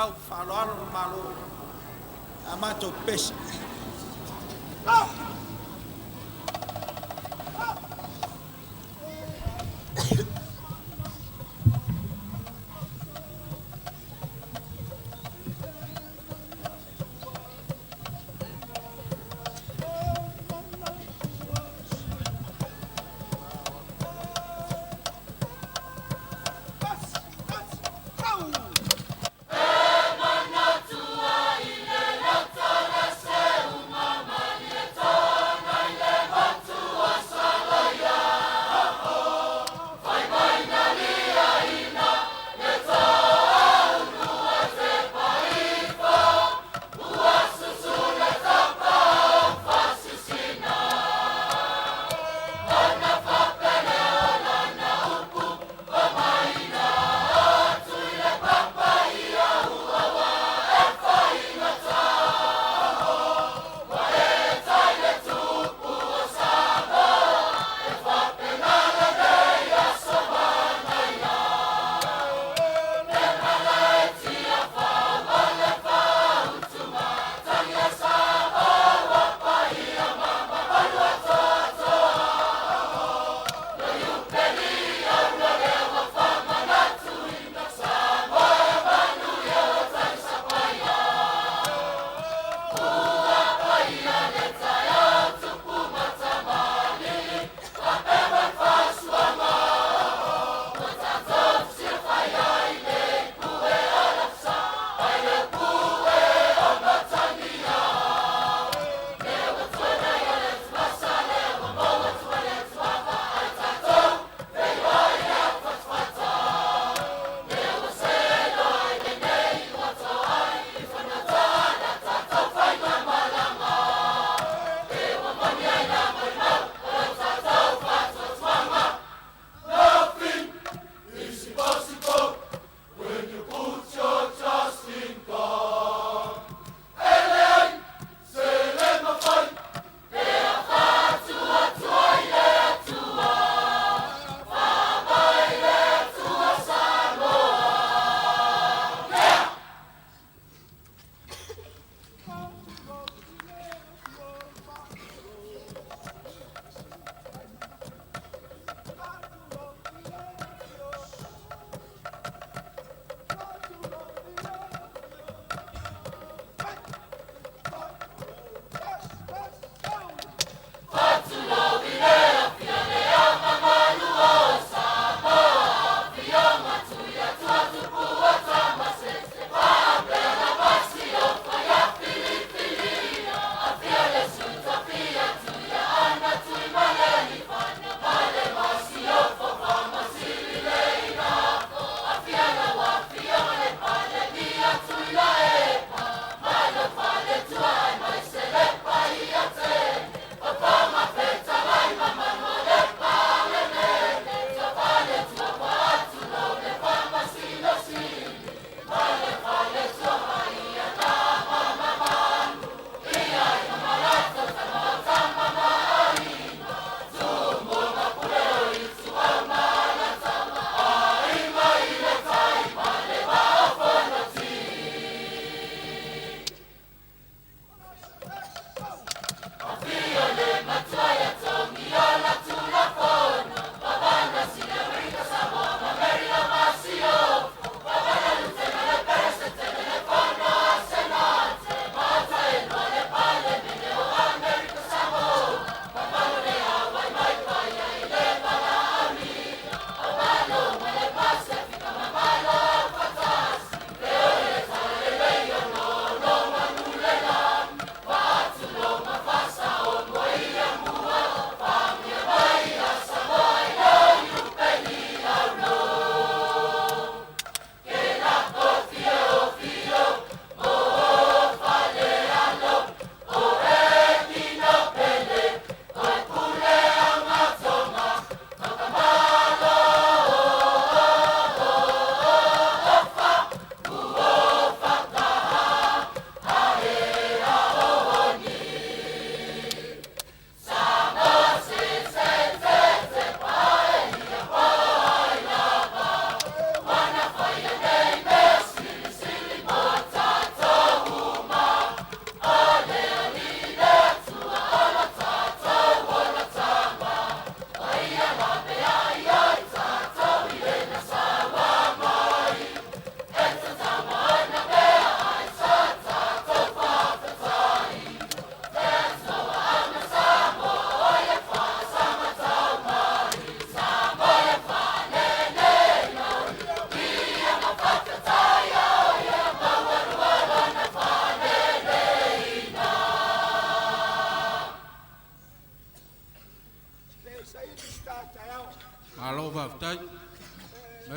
au falor malo amato peixe.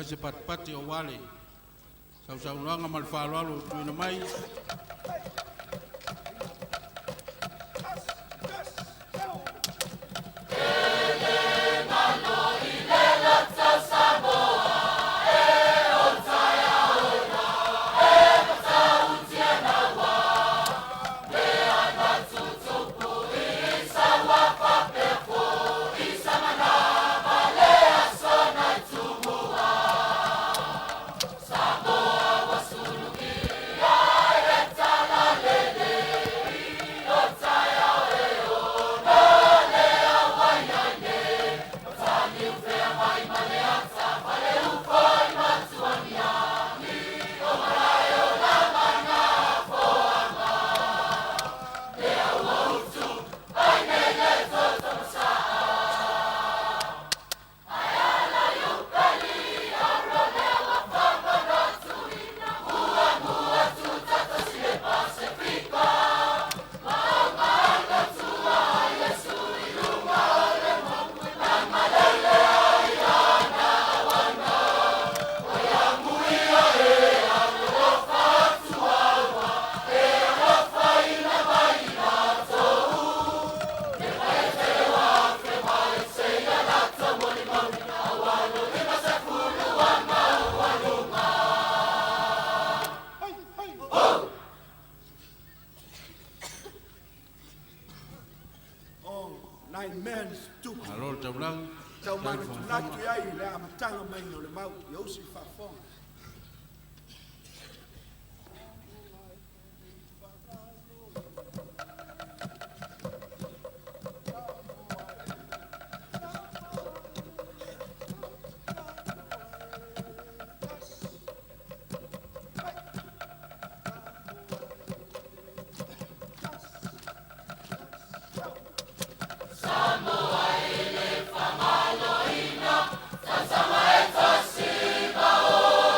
mai se patipati o wale. Sausaunanga ma le whaaloalo tuina mai. Alor taulang. Tau mana tunatu ai le amatanga mai no le mau i ausi whafonga. Sama eta siba o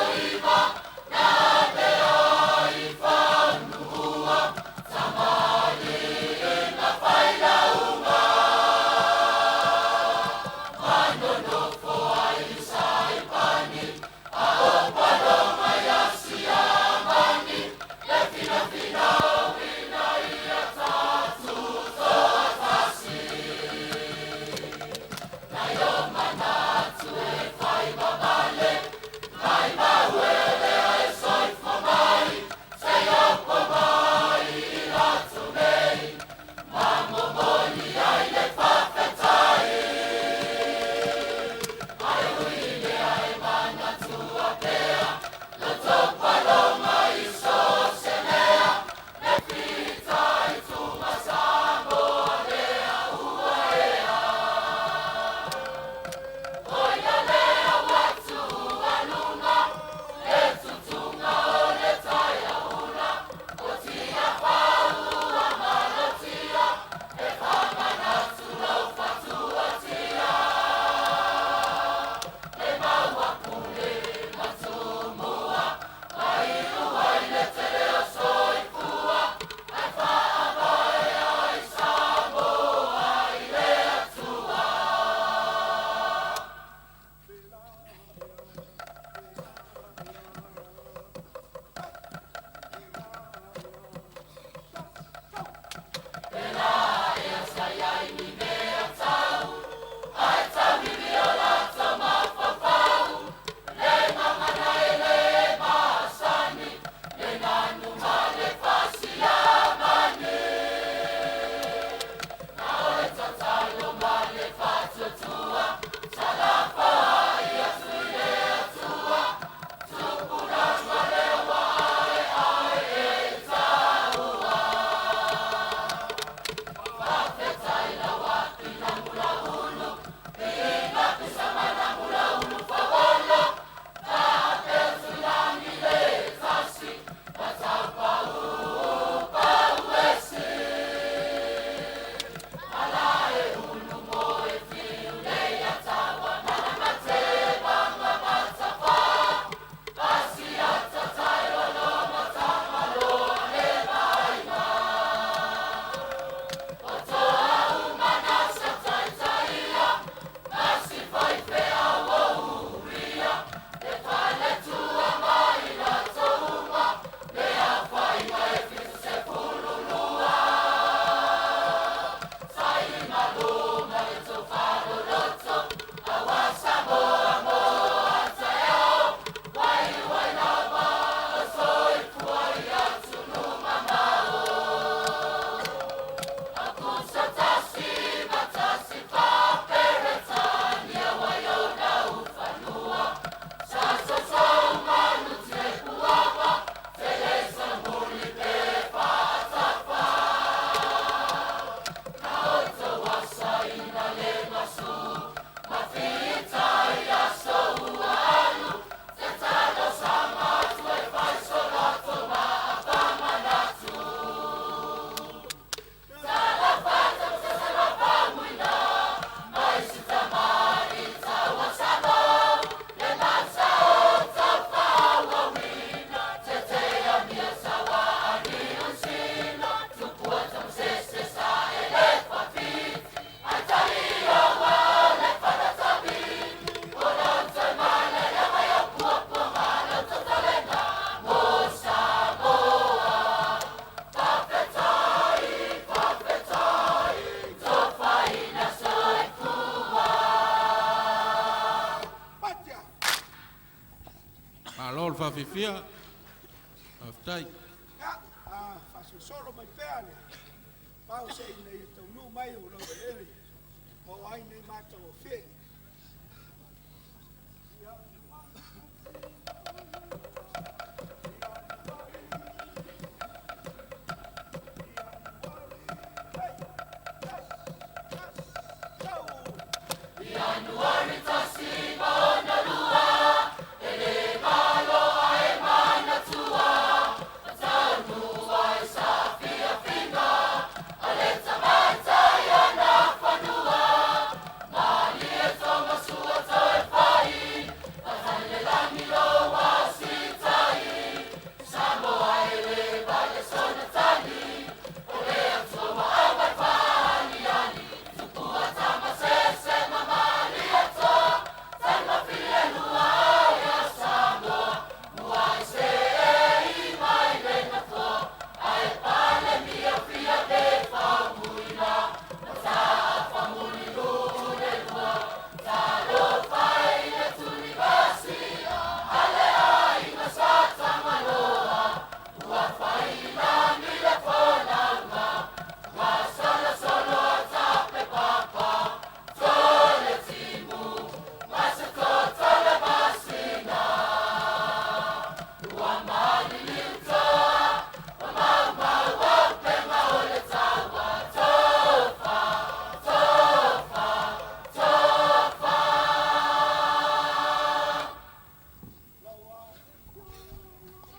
fifia. Aftai. Ya, faso solo mai peale. Pau se nei tau nu mai o lo ele. Mo ai nei mata o fe.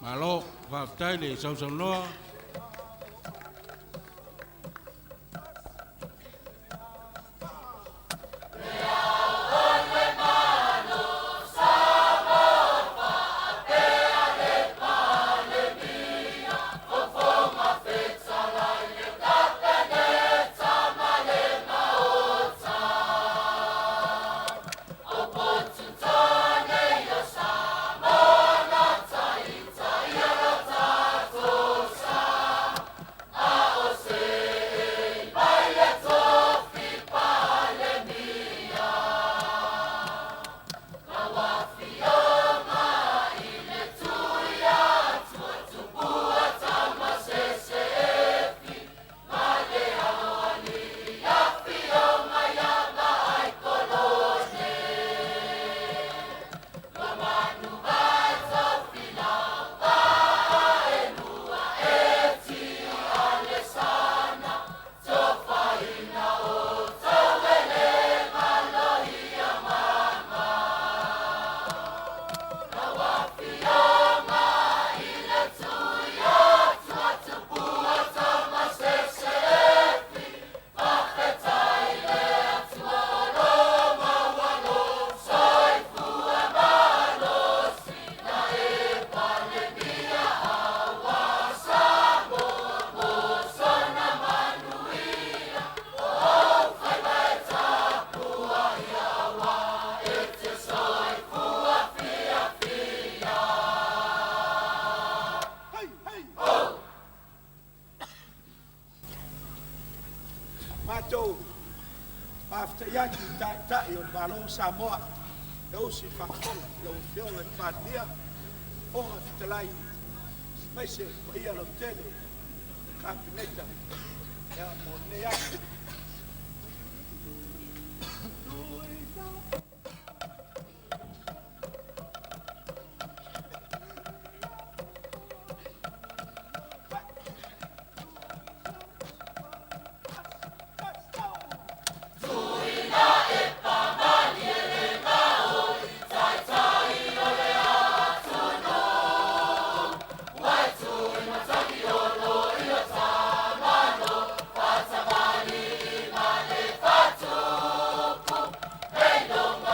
Malo, aftai le sau loa. Matou, after yaki ta yo balon Samoa, eu si fa fon, eu fio en patia, fon aftelai, mas se ia no tele, capineta, é a monea. Hey, no.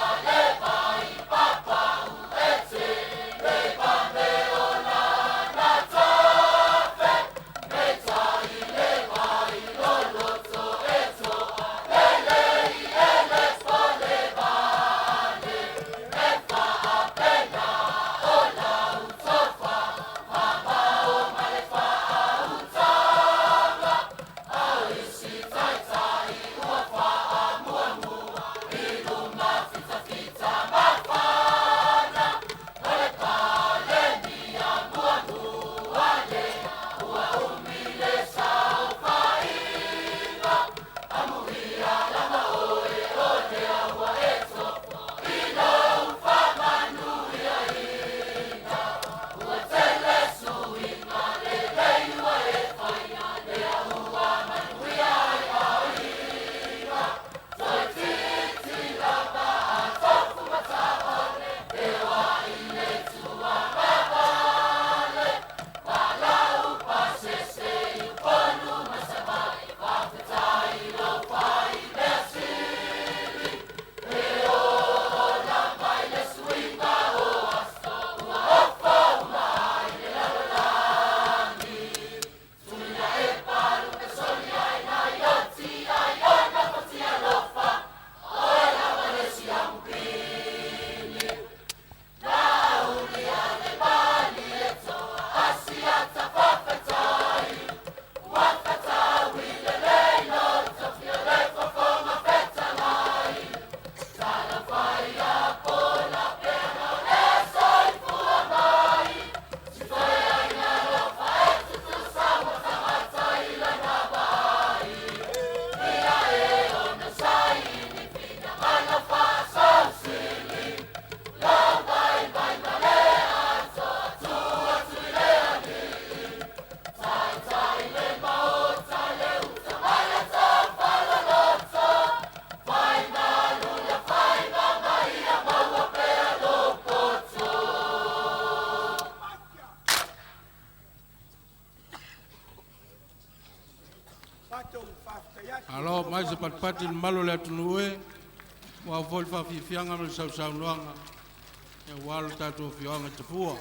mātou whaaftaiaki. Alo, mai se patpati ni malo le atunue. Wa voi whawhiwhianga me sau noanga. E walo tātou whiwanga te pua.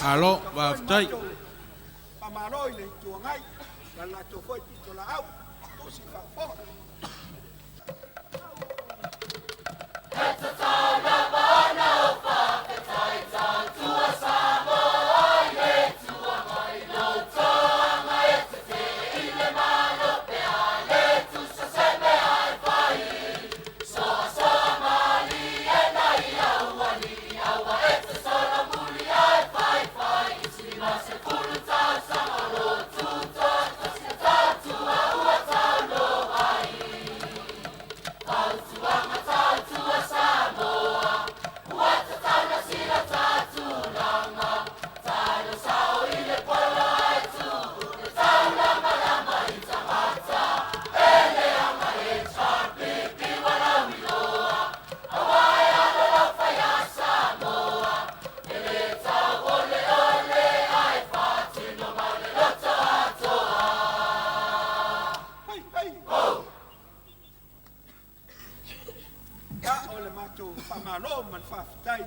Alo, whaftai. Pamaroi le tuangai. La to foi pito la au. O si fa fo. Pamalo man whaftai.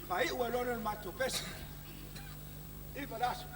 Whai ua lona mato pesa. I parasu.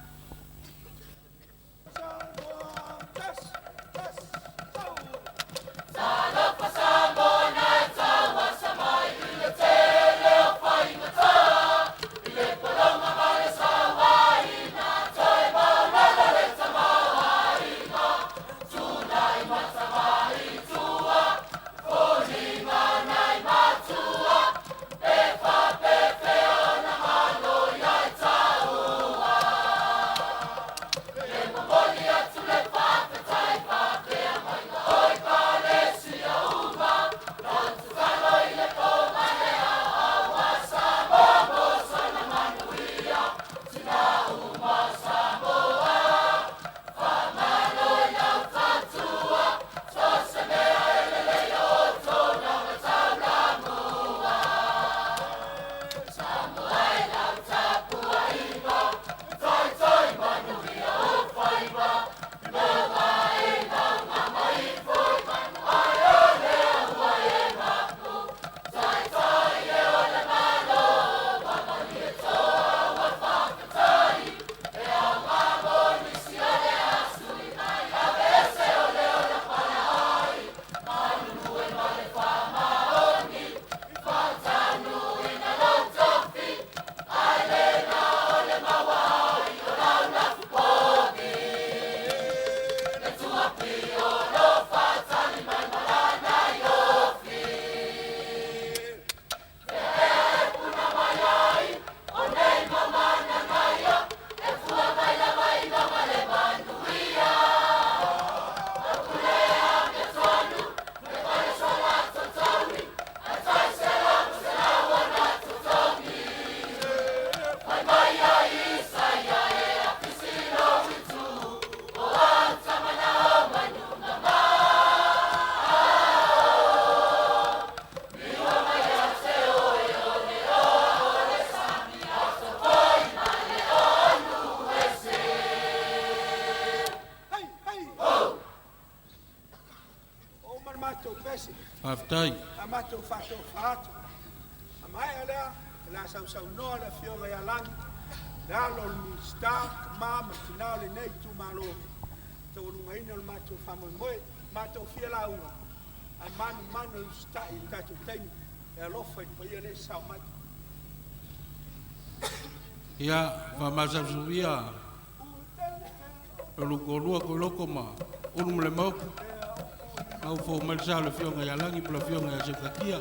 Memorial to mātou pesi, Whaftai. a mātou whātou whātou. A mai alea, la sau noa le whionga ia langi, le alo ni star, ma tinao le nei tu malo. Tau runga ina le mātou whamoe moe, mātou whia la unga. Ai manu stai i tātou teini, e alofa i paia le sau mai. Ia, whamasapsuia. Loko lua ko loko ma. Unu mle mau. Au fo malsa le fionga ia langi, pula fionga ia sekakia.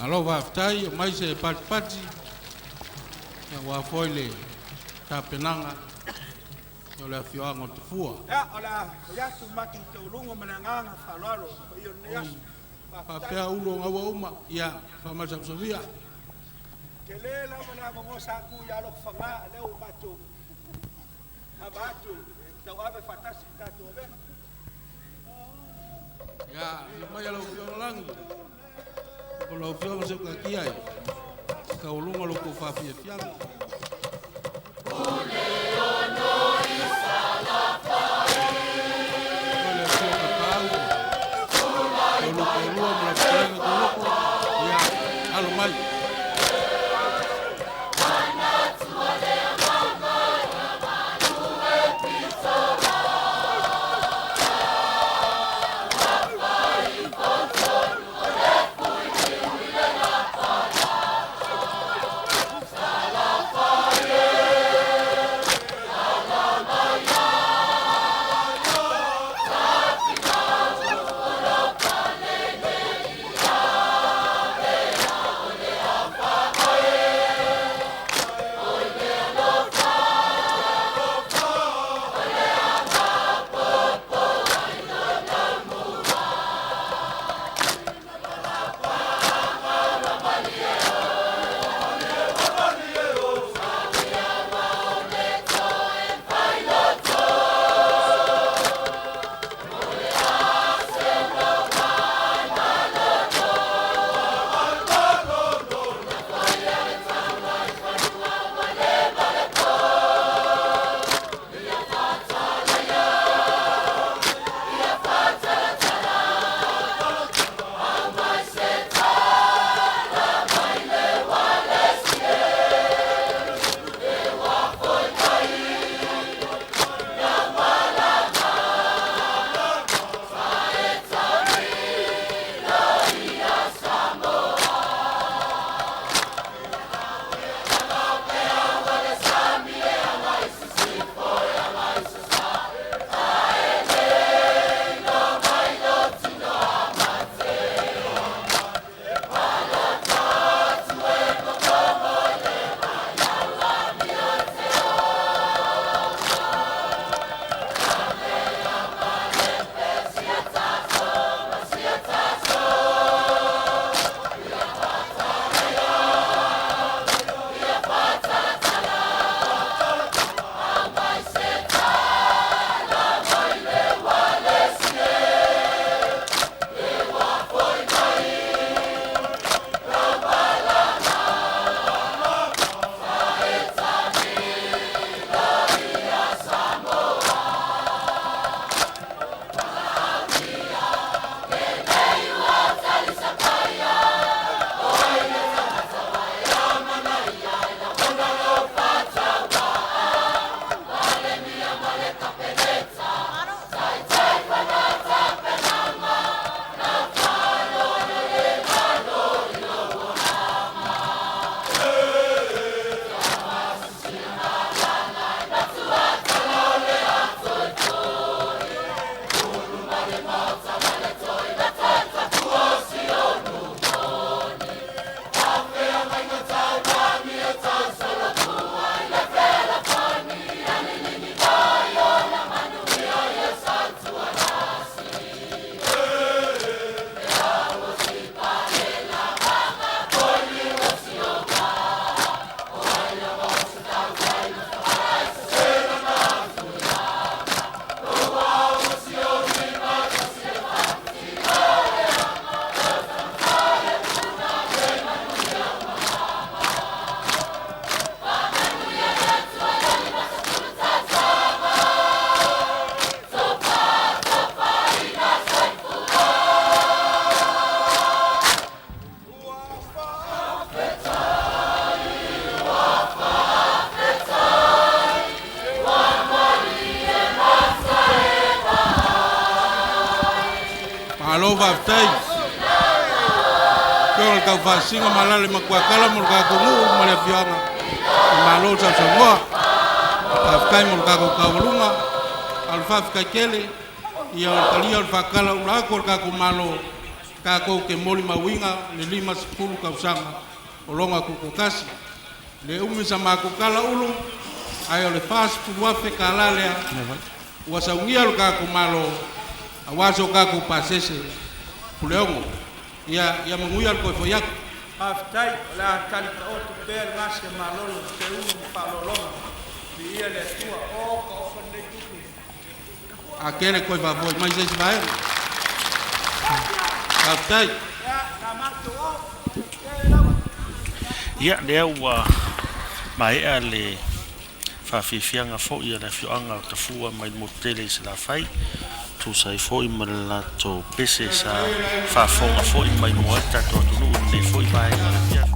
Alo whaftai, mai se pati, e wafoile, ta penanga, o le whioanga te fua. Ea, ola, yasu maki te urungo mananganga whalaro, o iyo ne yasu. Pea ulo ngawa uma, ia, whamasapsavia. Ke le la mana mo saku ya lo fanga le o batu. A batu, tau ave fatasi tatu ave. Ia, mai alo whioanga langi. Ko lo whioanga se kakia ai. Ka ulunga lo ko whawhia fianga. Ole ono isa la whai. Ole whioanga pāu. Ole ko lua mla whioanga ko loko. Ia, alo mai. malo vaftai ko ka fasinga malale makwakala mo ka ko mo le fianga malo sa soa afkai mo ka ko kaulunga alfa kele ia kalia fakala ula ko ka ko malo ka ko ke moli mawinga le 5-10 ka usanga olonga ku kasi le umisa makukala ulu ayo le fas puwafe kalale wasaungia ka ko malo awaso ka ko pasese kuleongo ia manguia ko foyak aftai la tali ka o tu per ngashe malolo te ulu palolonga ia le tua o ko ne tuku akele ko va boy mais esse vai aftai ia lea ua maea le faafiafiaga foʻi a le afioaga o tafua mai le motele i se lafai tusai foʻi ma le latou pese sa faafoga foʻi mai moa tatou atunuu lenei foʻi vaega